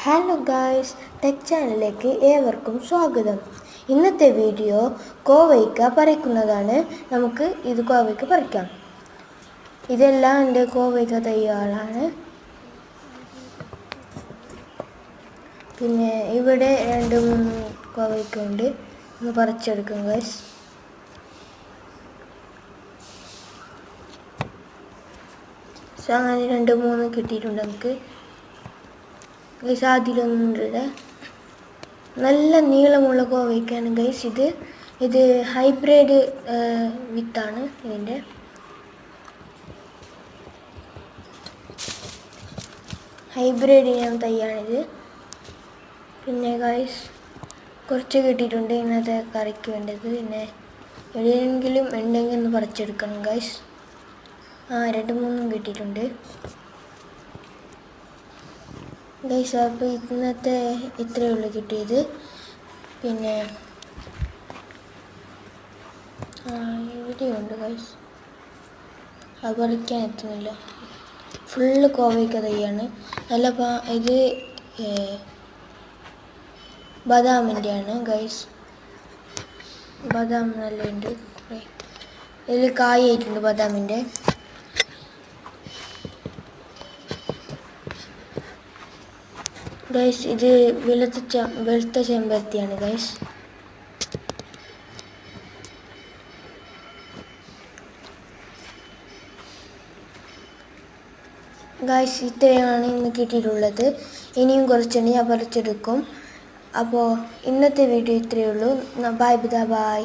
Hello guys, tech ചാനലിലേക്ക് ഏവർക്കും സ്വാഗതം. ഇന്നത്തെ വീഡിയോ കോവയ്ക്ക പറിക്കുന്നതാണ്. നമുക്ക് ഇത് കോവയ്ക്ക പറിക്കാം. ഇതെല്ലാം എൻ്റെ കോവയ്ക്ക തൈകളാണ്. പിന്നെ ഇവിടെ 2-3 കോവയ്ക്ക ഉണ്ട്. ഒന്ന് പറിച്ചെടുക്കും ഗായ്സ്. അങ്ങനെ 2-3 കിട്ടിയിട്ടുണ്ട് നമുക്ക്. ഗൈസ് അതിലൊന്നുണ്ട്, നല്ല നീളമുള്ള കോവയ്ക്കാണ് ഗൈസ്. ഇത് ഹൈബ്രിഡ് വിത്താണ്. ഇതിൻ്റെ ഹൈബ്രിഡ് ഇനം തൈയാണിത്. പിന്നെ ഗൈസ് കുറച്ച് കിട്ടിയിട്ടുണ്ട് ഇന്നത്തെ കറിക്ക് വേണ്ടത്. പിന്നെ എവിടെയെങ്കിലും ഉണ്ടെങ്കിൽ ഒന്ന് പറിച്ചെടുക്കണം ഗൈസ്. 2-3 കിട്ടിയിട്ടുണ്ട് ഗൈസ്. അപ്പോൾ ഇന്നത്തെ ഇത്രയേ ഉള്ളൂ കിട്ടിയത്. പിന്നെ ഇവിടെയുണ്ട് ഗൈസ്, അത് പറിക്കാൻ എത്തുന്നില്ല. ഫുള്ള് കോവയ്ക്ക തൈയാണ്. ഇത് ബദാമിൻ്റെ ആണ് ഗൈസ്. ബദാം നല്ലുണ്ട്. ഇതിൽ കായായിട്ടുണ്ട് ബദാമിൻ്റെ. ഗൈസ് ഇത് വെളുത്ത ചെമ്പരത്തിയാണ് ഗൈസ്. ഗൈസ് ഇത്രയാണ് ഇന്ന് കിട്ടിയിട്ടുള്ളത്. ഇനിയും കുറച്ചുണ്ട്, ഞാൻ പറിച്ചെടുക്കും. അപ്പോൾ ഇന്നത്തെ വീഡിയോ ഇത്രയേ ഉള്ളൂ. Bye bye.